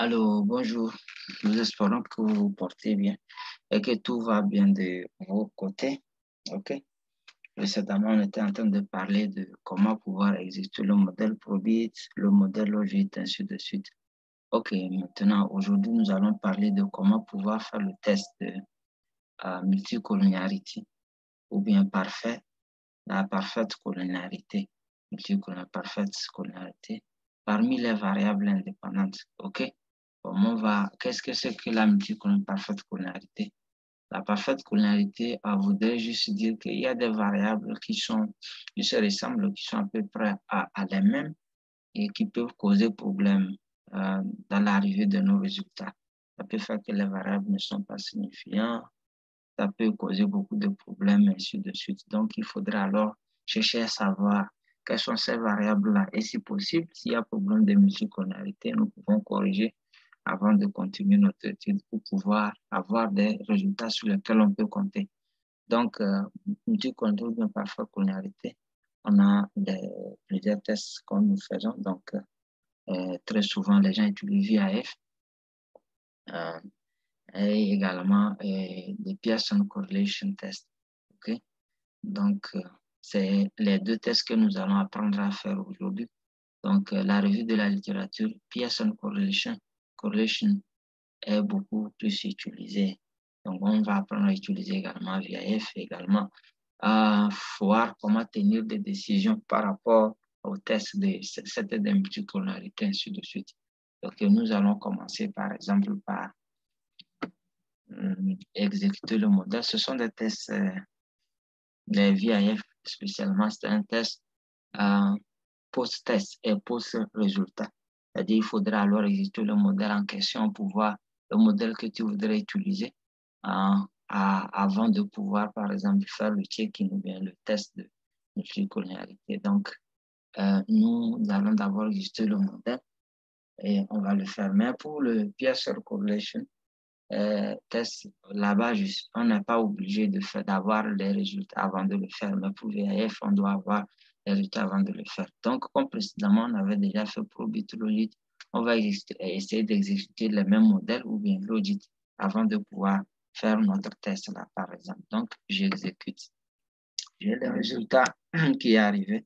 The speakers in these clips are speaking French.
Alors, bonjour. Nous espérons que vous vous portez bien et que tout va bien de vos côtés. OK. Précédemment, on était en train de parler de comment pouvoir exécuter le modèle Probit, le modèle Logit, ainsi de suite. OK. Maintenant, aujourd'hui, nous allons parler de comment pouvoir faire le test de multicollinéarité ou bien la parfaite collinéarité, parfaite collinéarité parmi les variables indépendantes. OK. Qu'est-ce que c'est que la parfaite collinéarité? La parfaite collinéarité voudrait juste dire qu'il y a des variables qui se ressemblent, qui sont à peu près à les mêmes et qui peuvent causer problème dans l'arrivée de nos résultats. Ça peut faire que les variables ne sont pas signifiantes, ça peut causer beaucoup de problèmes, ainsi de suite. Donc, il faudra alors chercher à savoir quelles sont ces variables-là. Et si possible, s'il y a problème de multicollinéarité, nous pouvons corriger avant de continuer notre étude pour pouvoir avoir des résultats sur lesquels on peut compter. Donc, multicollinéarité ou bien parfois collinéarité, on a plusieurs tests que nous faisons. Donc, très souvent, les gens utilisent VIF et également des Pearson Correlation Test. OK? Donc, c'est les deux tests que nous allons apprendre à faire aujourd'hui. Donc, la revue de la littérature, Pearson Correlation est beaucoup plus utilisée. Donc, on va apprendre à utiliser également VIF, également à voir comment tenir des décisions par rapport au test de cette multicollinéarité, ainsi de suite. Donc, nous allons commencer par exemple par exécuter le modèle. Ce sont des tests, les VIF spécialement, c'est un test post-test et post-résultat. C'est-à-dire il faudra alors exécuter le modèle en question pour voir le modèle que tu voudrais utiliser avant de pouvoir, par exemple, faire le check-in ou bien le test de multicollinéarité. Donc, nous allons d'abord exécuter le modèle et on va le faire. Mais pour le Pearson Correlation test, là-bas, on n'est pas obligé d'avoir les résultats avant de le faire. Mais pour VIF, on doit avoir les résultats avant de le faire. Donc, comme précédemment, on avait déjà fait Probit, Logit, on va essayer d'exécuter le même modèle ou bien Logit avant de pouvoir faire notre test là, par exemple. Donc, j'exécute. J'ai le résultat qui est arrivé.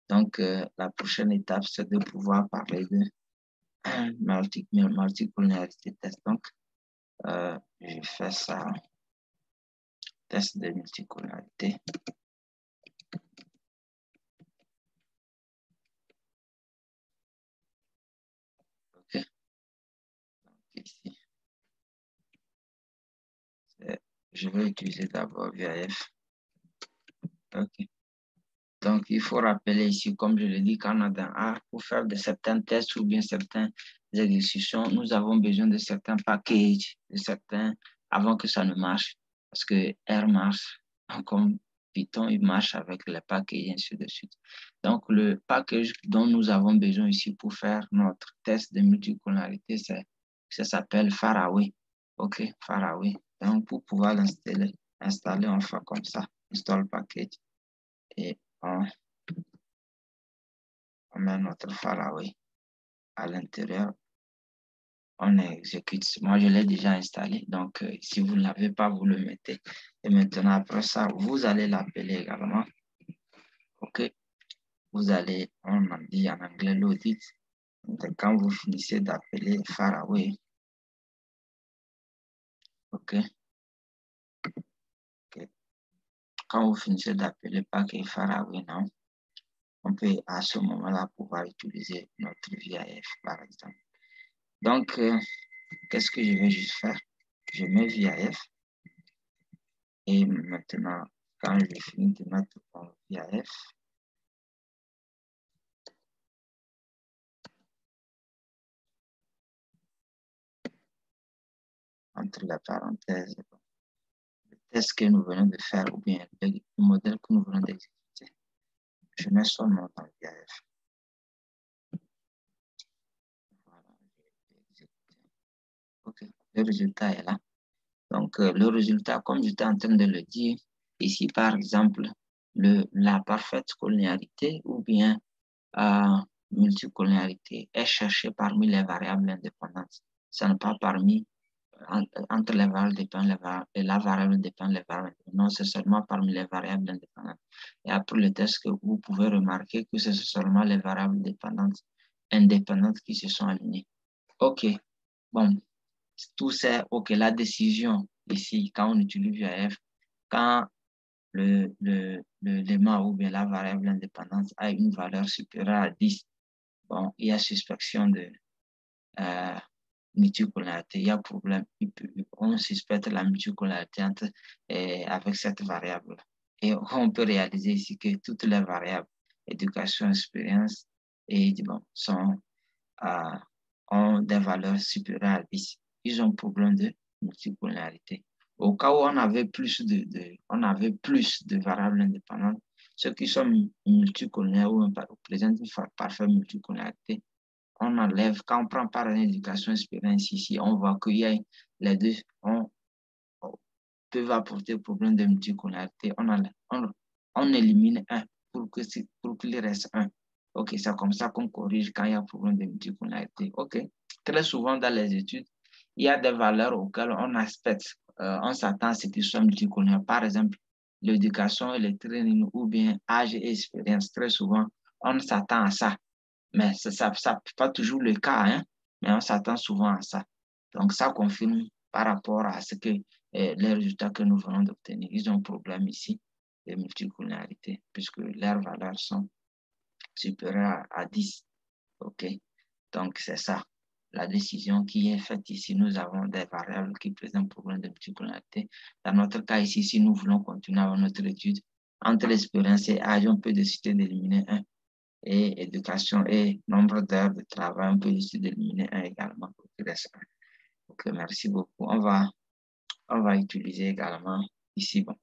Donc, la prochaine étape, c'est de pouvoir parler de multicollinéarité test. Donc, je fais ça, test de multicollinéarité. OK. Donc, ici, je vais utiliser d'abord VIF. OK. Donc, il faut rappeler ici, comme je l'ai dit, quand on a dans A, pour faire de certains tests ou bien certaines exécutions, nous avons besoin de certains packages, avant que ça ne marche. Parce que R marche, comme Python, il marche avec les packages, et ainsi de suite. Donc, le package dont nous avons besoin ici pour faire notre test de multicollinéarité, ça s'appelle Faraway. OK, Faraway. Donc, pour pouvoir l'installer, on fait comme ça, install package. Et on met notre Faraway à l'intérieur. On exécute. Moi, je l'ai déjà installé. Donc, si vous ne l'avez pas, vous le mettez. Et maintenant, après ça, vous allez l'appeler également. OK. Vous allez, on en dit en anglais, l'audit. Quand vous finissez d'appeler Faraway. OK. OK. Quand vous finissez d'appeler package Faraway, non, on peut à ce moment-là pouvoir utiliser notre VIF, par exemple. Donc, qu'est-ce que je vais juste faire? Je mets VIF. Et maintenant, quand je finis de mettre mon VIF, entre la parenthèse, le test que nous venons de faire ou bien le modèle que nous venons d'exécuter, je mets son nom dans le VIF. Voilà, OK, le résultat est là. Donc, le résultat, comme j'étais en train de le dire, ici, par exemple, la parfaite collinéarité ou bien multicollinéarité est cherchée parmi les variables indépendantes. ça n'est pas parmi entre les variables dépendantes et la variable dépend les variables. Non, c'est seulement parmi les variables indépendantes. Et après le test, que vous pouvez remarquer que c'est seulement les variables indépendantes qui se sont alignées. OK. Bon, tout c'est OK. La décision ici, quand on utilise VAF, quand l'élément ou bien la variable indépendante a une valeur supérieure à 10, bon, il y a suspicion de multipolarité, il y a problème. On suspecte la multipolarité avec cette variable. Et on peut réaliser ici que toutes les variables, éducation, expérience, et bon, ont des valeurs supérieures à 10. Ils ont problème de multipolarité. Au cas où on avait plus de variables indépendantes, ceux qui sont multicollinéaires ou présentent une parfaite multicollinéarité, on enlève, quand on prend par l'éducation expérience ici, on voit qu'il y a les deux peuvent apporter problème de multicollinéarité. On élimine un pour qu'il reste un. OK, c'est comme ça qu'on corrige quand il y a problème de multicollinéarité. OK. Très souvent dans les études, il y a des valeurs auxquelles on s'attend à ce qu'ils soient multicollinéaires. Par exemple, l'éducation et le training ou bien âge et expérience. Très souvent, on s'attend à ça. Mais ça n'est pas toujours le cas, hein? Mais on s'attend souvent à ça. Donc, ça confirme par rapport à ce que les résultats que nous venons d'obtenir. Ils ont un problème ici de multicollinéarité, puisque leurs valeurs sont supérieures à 10. OK? Donc, c'est ça. La décision qui est faite ici, nous avons des variables qui présentent un problème de multicollinéarité. Dans notre cas ici, si nous voulons continuer avec notre étude, entre l'expérience et âge, on peut décider d'éliminer un. Et éducation et nombre d'heures de travail, on peut décider d'éliminer un également. OK, merci beaucoup. On va utiliser également ici. Bon,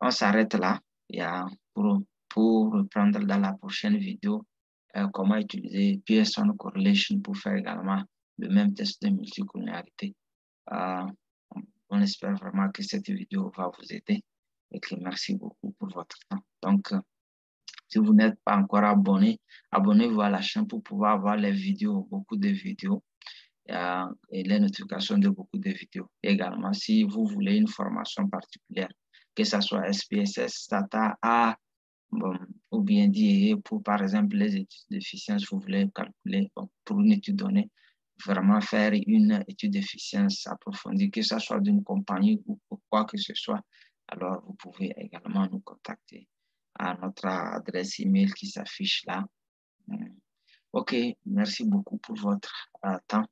on s'arrête là. Il y a pour reprendre dans la prochaine vidéo comment utiliser Pearson Correlation pour faire également le même test de multicollinéarité. On espère vraiment que cette vidéo va vous aider et que merci beaucoup pour votre temps. Donc, si vous n'êtes pas encore abonné, abonnez-vous à la chaîne pour pouvoir avoir les vidéos, beaucoup de vidéos et les notifications de beaucoup de vidéos. Également, si vous voulez une formation particulière, que ce soit SPSS, Data, A, bon, ou bien DIE pour, par exemple, les études d'efficience, vous voulez calculer pour une étude donnée, vraiment faire une étude d'efficience approfondie, que ce soit d'une compagnie ou quoi que ce soit, alors vous pouvez également nous contacter à notre adresse email qui s'affiche là. OK, merci beaucoup pour votre temps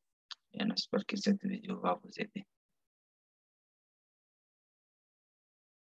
et on espère que cette vidéo va vous aider.